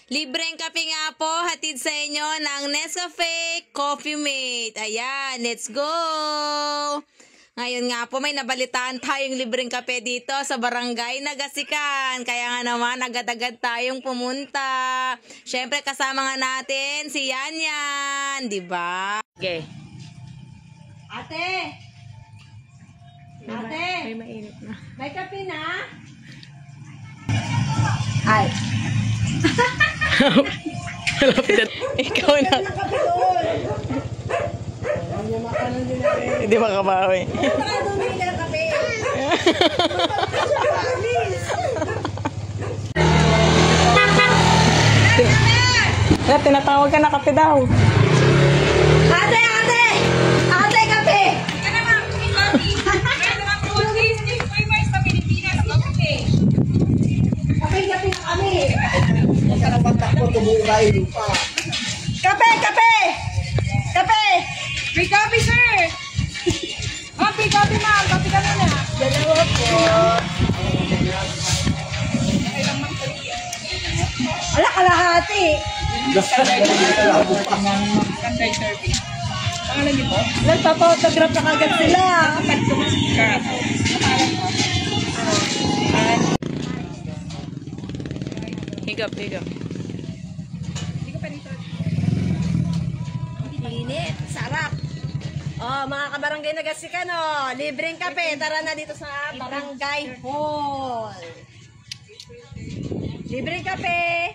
Libreng kape nga po, hatid sa inyo ng Nescafe Coffee Mate. Ayan, let's go! Ngayon nga po, may nabalitaan tayong libreng kape dito sa Barangay Nagasikan. Kaya nga naman, agad-agad tayong pumunta. Siyempre, kasama nga natin si Yanyan. Diba? Okay. Ate! Ate! May mainit na. May kape na? Ay! Ikaw na. Hindi makabawi. Tinatawag ka na kape daw. Ate! Ate! Ate, kape! Kape na kami! Kape! Kape! Kape! Free coffee, sir! Oh, free coffee, ma'am. Coffee ka muna. Dalawa po. Wala kalahati. Standard service. Pangalan niyo po? Nagpapa-autograph na kagad sila. Higap. Init, sarap. Oh, mga kabarangay Nagasikan, oh, libreng kape. Tara na dito sa Barangay Hall. Libreng kape.